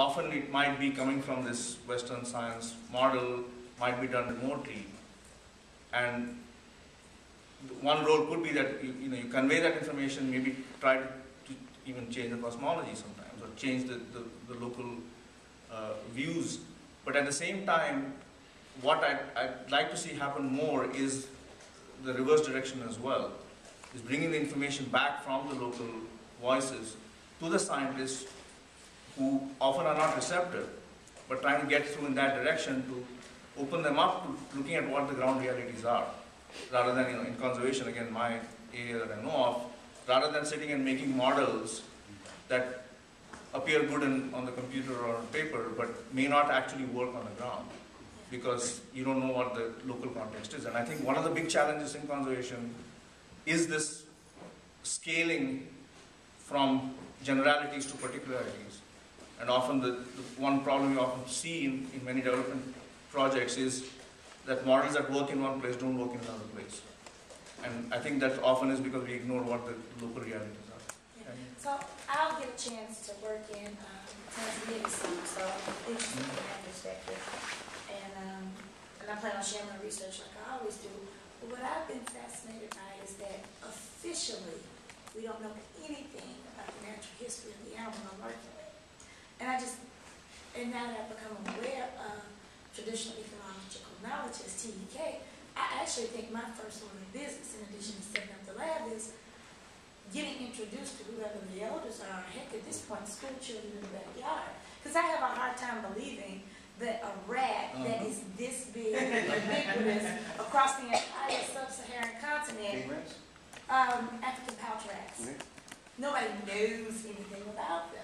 often it might be coming from this Western science model, might be done remotely, and one role could be that you convey that information, maybe try to even change the cosmology sometimes, or change the local views. But at the same time, what I'd like to see happen more is the reverse direction as well, is bringing the information back from the local voices to the scientists who often are not receptive, but trying to get through in that direction to open them up to looking at what the ground realities are. Rather than, in conservation, again, my area that I know of, rather than sitting and making models that appear good on the computer or on paper, but may not actually work on the ground, because you don't know what the local context is. And I think one of the big challenges in conservation is this scaling from generalities to particularities. And often the one problem you often see in many development projects is that models that work in one place don't work in another place. And I think that often is because we ignore what the local realities are. Yeah. So I'll get a chance to work in Tanzania soon, so I'm interested in that perspective. And I plan on sharing my research like I always do. But what I've been fascinated by is that officially we don't know anything about the natural history of the animal I'm working with. And now that I've become aware of traditional ecological knowledge as TEK, I actually think my first order of business, in addition to setting up the lab, is getting introduced to whoever the elders are, heck, at this point, school children in the backyard. Because I have a hard time believing that a rat that is this big and ubiquitous across the entire sub-Saharan continent, African pouch rats, nobody knows anything about them.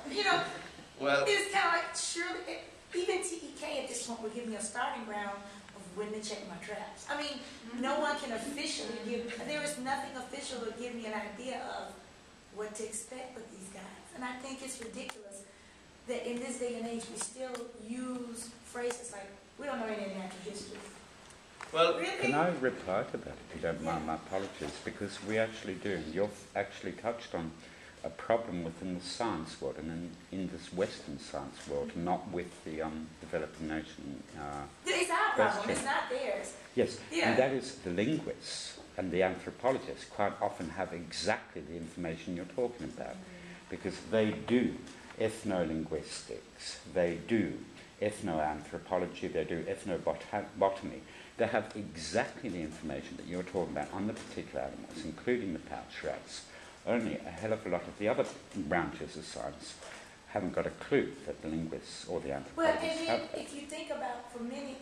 Well, it's kind of like, surely, even TEK at this point would give me a starting ground of when to check my traps. I mean, no one can officially there is nothing official to give me an idea of what to expect with these guys. And I think it's ridiculous that in this day and age we still use phrases like, we don't know any natural history. Well, really? Can I reply to that, if you don't mind? My apologies, because we actually do. You've actually touched on a problem within the science world and in this Western science world, not with the developing nation. It's our problem, it's not theirs. Yes, Yeah. and that is the linguists and the anthropologists quite often have exactly the information you're talking about, because they do ethnolinguistics, they do ethnoanthropology, they do ethnobotany. They have exactly the information that you're talking about on the particular animals, including the pouch rats. Only a hell of a lot of the other branches of science haven't got a clue that the linguists or the anthropologists have that. If you think about, for many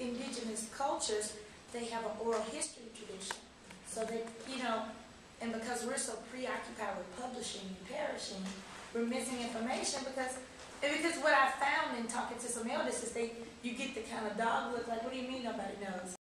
indigenous cultures, they have an oral history tradition. So that, and because we're so preoccupied with publishing and perishing, we're missing information because what I found in talking to some elders is you get the kind of dog look like, what do you mean nobody knows?